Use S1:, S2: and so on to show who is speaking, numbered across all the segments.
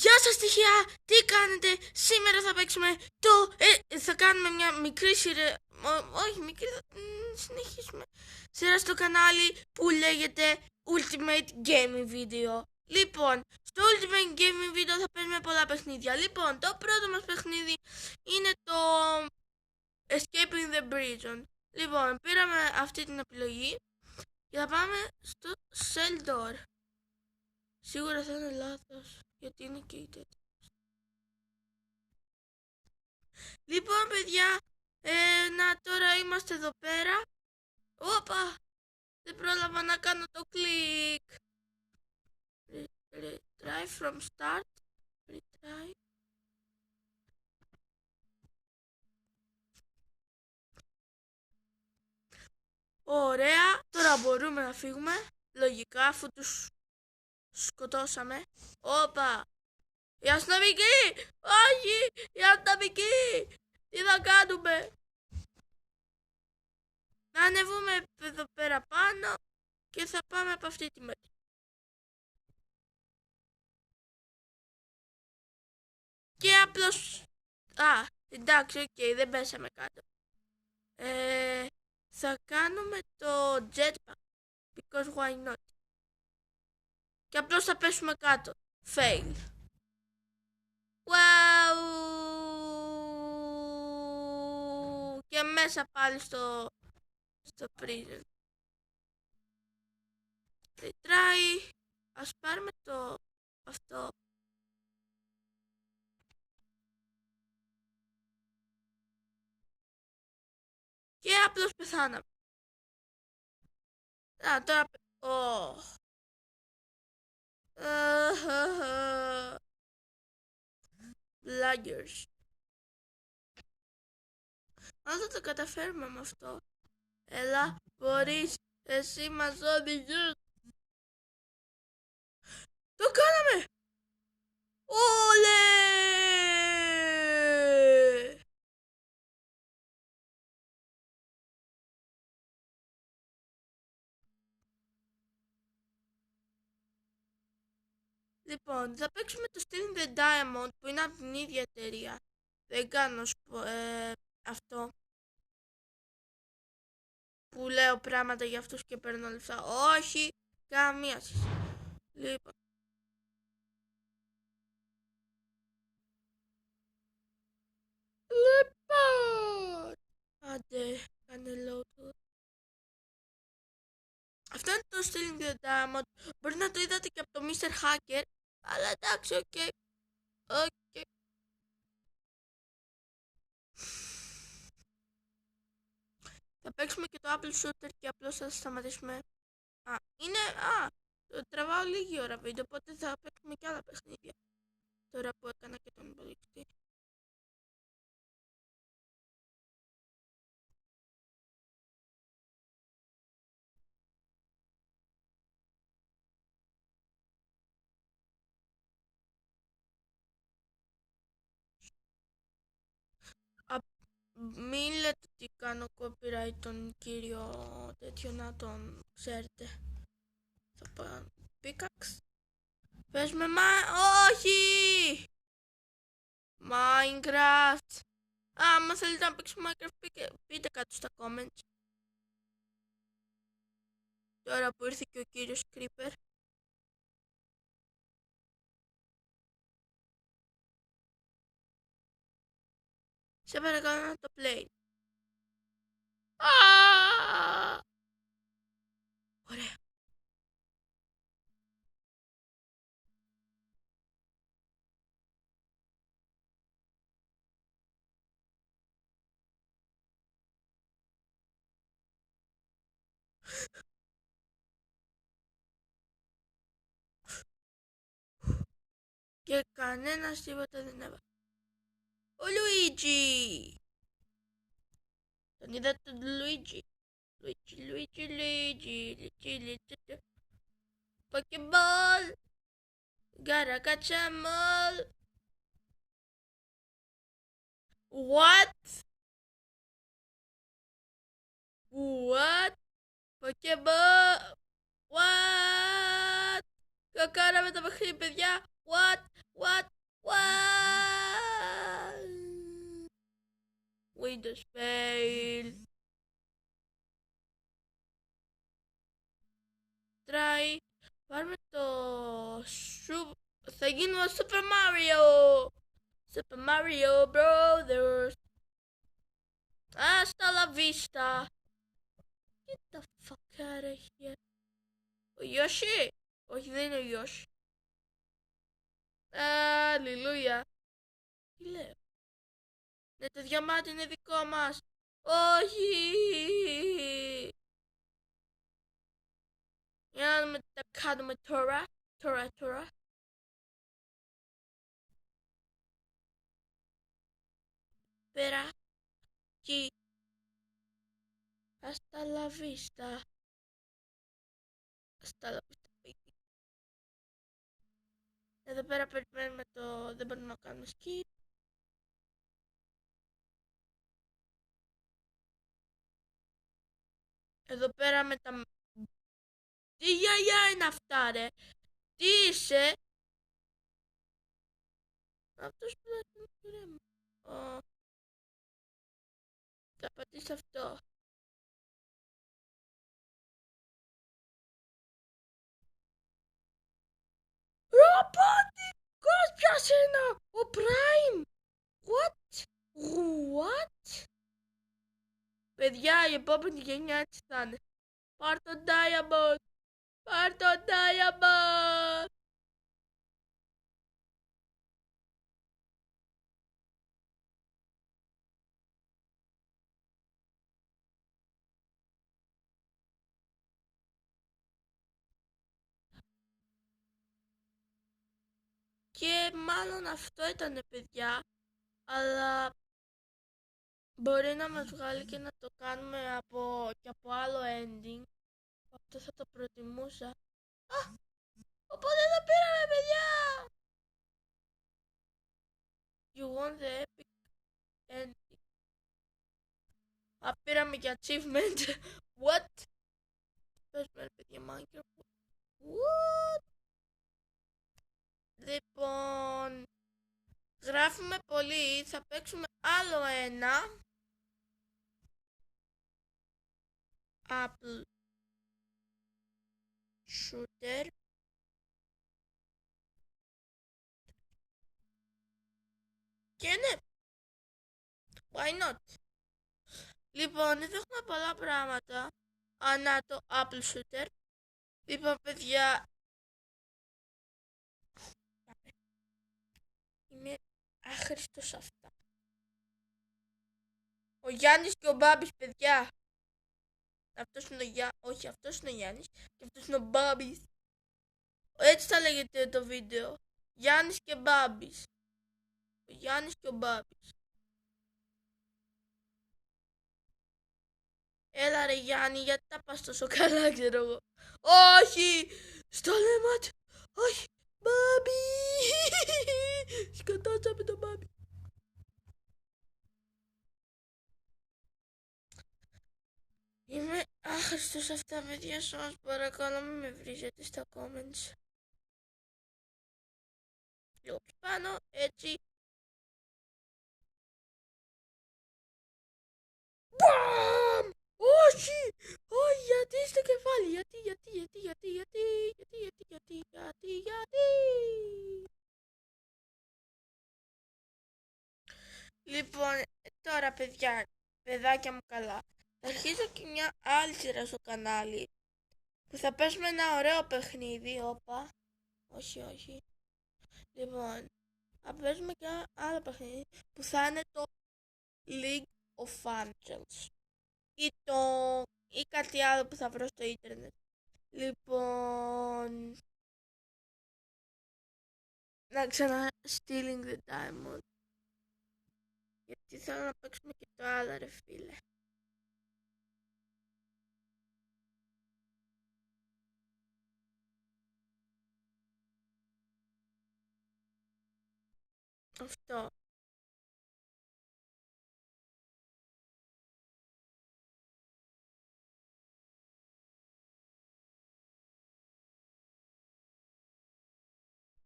S1: Γεια σας στοιχεία, τι κάνετε? Σήμερα θα παίξουμε θα κάνουμε μια μικρή σειρά, όχι μικρή, θα συνεχίσουμε σειρά στο κανάλι που λέγεται Ultimate Gaming Video. Λοιπόν, στο Ultimate Gaming Video θα παίζουμε πολλά παιχνίδια. Λοιπόν, το πρώτο μας παιχνίδι είναι το Escaping the Prison. Λοιπόν, πήραμε αυτή την επιλογή και θα πάμε στο Cell Door. Σίγουρα θα είναι λάθος, γιατί είναι και η τέτοια. Λοιπόν, παιδιά, τώρα είμαστε εδώ πέρα. Όπα, δεν πρόλαβα να κάνω το κλικ. Retry from start. Retry. Ωραία, τώρα μπορούμε να φύγουμε. Λογικά, αφού τους σκοτώσαμε. Όπα. Η αστυνομική! Όχι! Η αστυνομική! Τι θα κάνουμε? Να ανεβούμε εδώ πέρα πάνω και θα πάμε από αυτή τη μεριά. Και απλώς... εντάξει, οκ, δεν πέσαμε κάτω. Θα κάνουμε το jetpack. Because why not? Και απλώς θα πέσουμε κάτω. Fail. Wow! Και μέσα πάλι στο prison. Retry. Ας πάρουμε αυτό. Και απλώς πεθάναμε. Τώρα... Blaggers. Αν δεν το καταφέρουμε με αυτό, έλα, μπορείς, εσύ μας οδηγείς. Το κάναμε! Όλε! Λοιπόν, θα παίξουμε το Stealing the Diamond που είναι από την ίδια εταιρεία. Δεν κάνω αυτό που λέω πράγματα για αυτούς και παίρνω λεφτά. Όχι, καμία σχέση. Λοιπόν. Άντε, κάνε load. Αυτό είναι το Stealing the Diamond. Μπορεί να το είδατε και από το Mr. Hacker. Αλλά εντάξει, οκ. Θα παίξουμε και το Apple Shooter και απλώς θα σταματήσουμε. Τραβάω λίγη ώρα βίντεο, οπότε θα παίξουμε και άλλα παιχνίδια. Τώρα που έκανα και τον υπολογιστή. Μην λέτε ότι κάνω copyright τον κύριο τέτοιο, να τον ξέρετε. Θα πάω pickaxe. Πες με όχι! Minecraft. Άμα θέλετε να παίξουμε Minecraft πείτε κάτω στα comments. Τώρα που ήρθε και ο κύριος Creeper. Σε παρακαλώ να το play. Ωραία. Και κανένας τίποτα δεν έβαλε. Ο Λουίτζι! Τον είδατε τον Λουίτζι? Λουίτζι. Pokeball! Gotta catch 'em all! What? Pokeball! What? Κακάρα με τα παιχνίδια, παιδιά! What? What? What? Windows fail. Try. Πάρουμε το θα γίνουμε Super Mario. Super Mario Brothers. Hasta la vista. Get the fuck out of here. Ο Yoshi. Όχι, δεν είναι ο Yoshi. Αλληλούια. Τι λέω. Ναι, το διαμάτι είναι δικό μας. Όχι. Για να δούμε τι θα κάνουμε τώρα. Τώρα. Πέρα. Εκεί. Hasta la vista. Hasta la vista, baby. Εδώ πέρα περιμένουμε το... Δεν μπορούμε να κάνουμε skip. Εδώ πέρα με τα... Τι γιαγιά είναι αυτά, ρε. Τι είσαι. Αυτός που θα την κουρέμα. Θα πατήσω αυτό. Ρομπότικος ποιος είναι. Ο Prime. What? Παιδιά, η επόμενη γενιά έτσι θα είναι. Πάρ' το Diamond. Και μάλλον αυτό ήτανε, παιδιά. Αλλά μπορεί να μας βγάλει και να το κάνουμε και από άλλο ending. Αυτό θα το προτιμούσα. Οπότε το πήραμε, παιδιά! You won the epic ending. Πήραμε και achievement. What? Πες με, παιδιά, Minecraft. What? Λοιπόν, γράφουμε πολύ. Θα παίξουμε άλλο ένα. Apple Shooter. Και ναι, why not. Λοιπόν, εδώ έχουμε πολλά πράγματα. Ανά το Apple Shooter. Λοιπόν, παιδιά, είμαι άχρηστος αυτά. Ο Γιάννης και ο Μπάμπης, παιδιά. Αυτός είναι ο Γιάννης. Όχι, αυτός είναι ο Γιάννης. Και αυτός είναι ο Μπάμπης. Έτσι θα λέγεται το βίντεο. Γιάννης και Μπάμπης. Ο Γιάννης και ο Μπάμπης. Έλα ρε Γιάννη, γιατί τα πας τόσο καλά, ξέρω εγώ. Όχι! Στο λαιμό του. Όχι! Μπάμπη! Σκοτώσαμε τον Μπάμπη. Είμαι άχρηστος αυτά, παιδιά, σας παρακαλώ μην με βρίζετε στα comments. Λίγο πιο πάνω, έτσι. Μπαμ! Όχι! Όχι, γιατί στο κεφάλι, γιατί. Λοιπόν, τώρα παιδάκια μου καλά. Θα αρχίσω και μια άλλη σειρά στο κανάλι που θα παίζουμε ένα ωραίο παιχνίδι. Όπα. Όχι. Λοιπόν, θα παίζουμε και ένα άλλο παιχνίδι που θα είναι το League of Angels ή κάτι άλλο που θα βρω στο ίντερνετ. Λοιπόν, να ξανά Stealing the Diamond, γιατί θέλω να παίξουμε και το άλλο, ρε φίλε. Αυτό.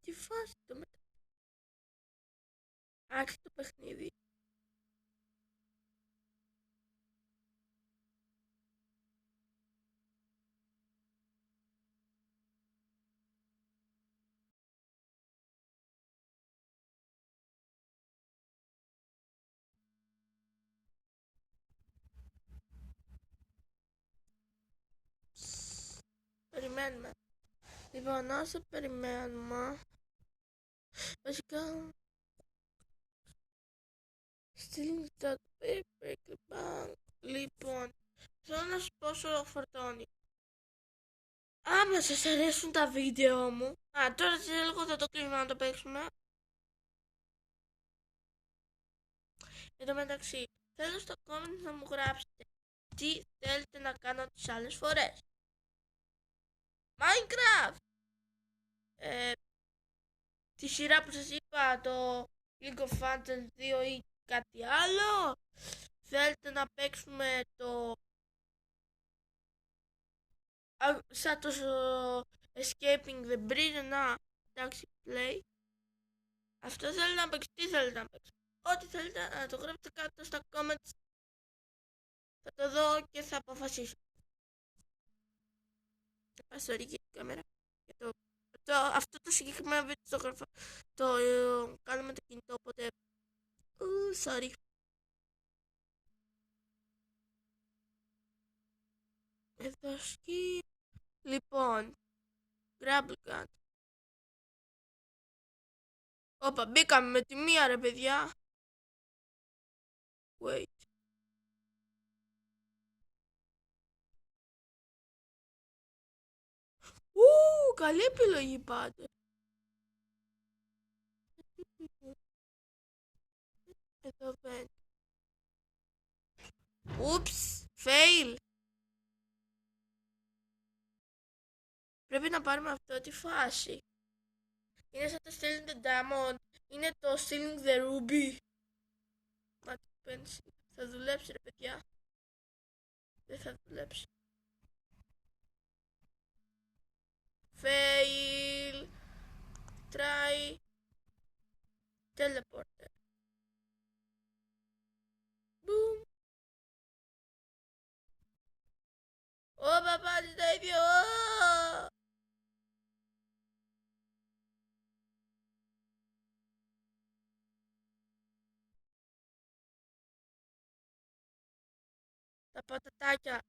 S1: Τι φάση το μετά. παιχνίδι. Περιμένουμε. Λοιπόν, όσο περιμένουμε, βασικά, στείλει το paper. Λοιπόν, θέλω να σου πω πόσο φορτώνει. Άμα σας αρέσουν τα βίντεο μου, τώρα σε λίγο θα το κλείσουμε να το παίξουμε. Εν τω μεταξύ, θέλω στο comment να μου γράψετε τι θέλετε να κάνω τις άλλες φορές. Minecraft! Τη σειρά που σας είπα, το League of Legends 2 ή κάτι άλλο. Θέλετε να παίξουμε το σαν το Escaping the Bridge, να εντάξει play. Αυτό θέλετε να παίξετε, τι θέλετε να παίξετε. Ό,τι θέλετε να το γράψετε κάτω στα comments. Θα το δω και θα αποφασίσω. Sorry για την κάμερα. Αυτό το συγκεκριμένο βίντεο το κάνω με το κινητό, οπότε sorry. Εδώ σκι. Λοιπόν, grab gun. Όπα, μπήκαμε με τη μία ρε παιδιά. Wait. Καλή επιλογή πάντα. Εδώ βαίνει. Ούψ, fail. Πρέπει να πάρουμε αυτό τη φάση. Είναι σαν το Stealing the Diamond. Είναι το Stealing the Ruby. Μα τι πέντε. Θα δουλέψει ρε παιδιά. Δεν θα δουλέψει. Fail. Try. Teleporter. Boom. Παπά, το ίδιο. Τα πατατάκια.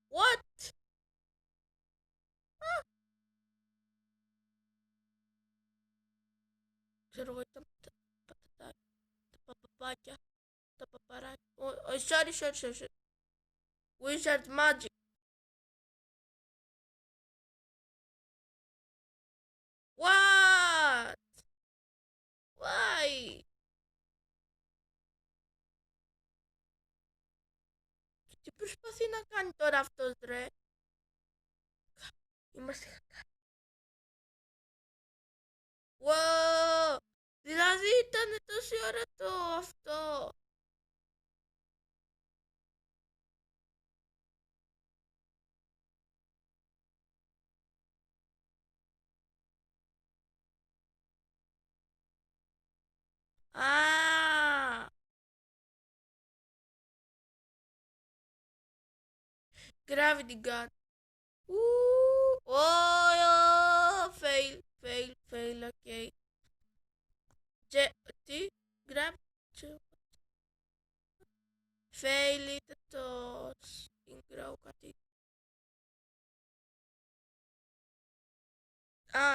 S1: What? Ξέρω εγώ ήταν τα πατατάκια. Τα παπαπάκια. Τα παπαράκια. Sorry. Wizard magic. What? Why? Τι προσπαθεί να κάνει τώρα αυτός ρε? Είμαστε χακάρι. Wow! Δηλαδή ήταν τόση ώρα το αυτό. Gravity gun. Fail, okay. Τι, grab, fail είτε το συγκρόου κάτι.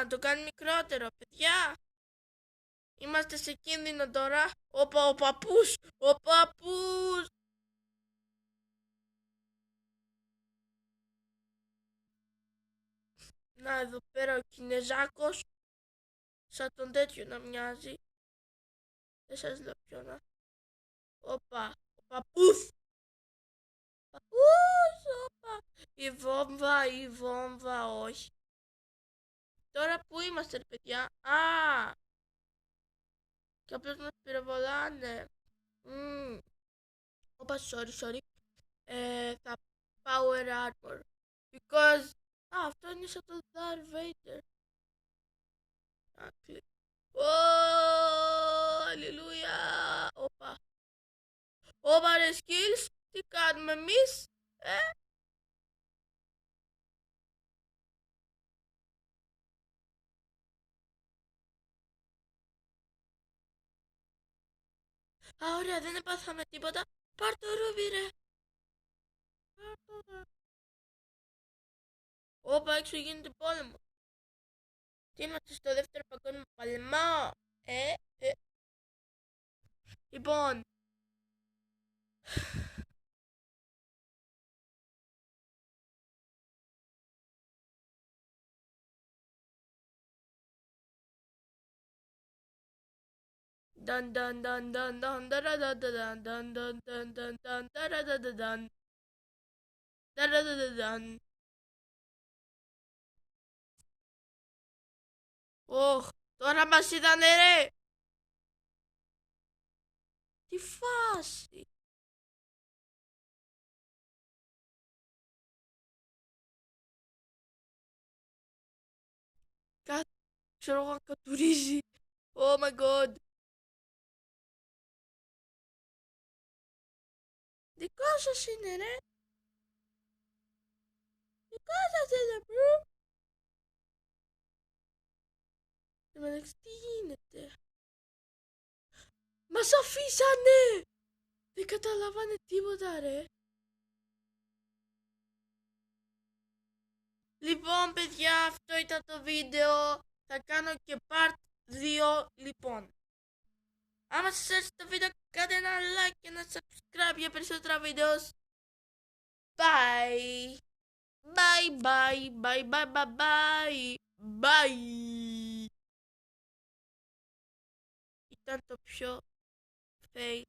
S1: Το κάνει μικρότερο, παιδιά. Είμαστε σε κίνδυνο τώρα. Όπα, ο παππούς. Να, εδώ πέρα ο Κινεζάκος. Σαν τον τέτοιο να μοιάζει. Δεν σας λέω ποιο να. Όπα, ο παππούς. Όπα. Η βόμβα, όχι. Τώρα που είμαστε ρε παιδιά. Και απλώς μας πυροβολάνε. Όπα, sorry. Θα power armor. Because αυτό είναι σαν το Darth Vader. Αλληλούια. over skills, τι κάνουμε εμείς, Α, ωραία, δεν έπαθαμε τίποτα. Πάρ' το ρούβι, ρε. Πάρ' το, ρε. Όπα, έξω γίνεται πόλεμο. Τι είμαστε στο δεύτερο παγκόσμιο πόλεμο. Λοιπόν. Dun dun dun dun dun dun dun dun dun dun dun dun dun dun dun dun dun. Ωχ, τώρα μας είδανε, ρε. Τι φάση. Κάτι, ξέρω εγώ αν κατουρίζει. Oh my god. Δικό σας είναι, ρε. Δικό σας είναι, μπρο. Εντάξει, τι γίνεται. Μας αφήσανε. Δεν καταλάβανε τίποτα, ρε. Λοιπόν, παιδιά, αυτό ήταν το βίντεο. Θα κάνω και part 2, λοιπόν. Άμα σας άρεσε το βίντεο, κάντε ένα like και ένα subscribe για περισσότερα βίντεο. Bye. Bye, bye, bye, bye, bye, bye. Bye. Ήταν το πιο fake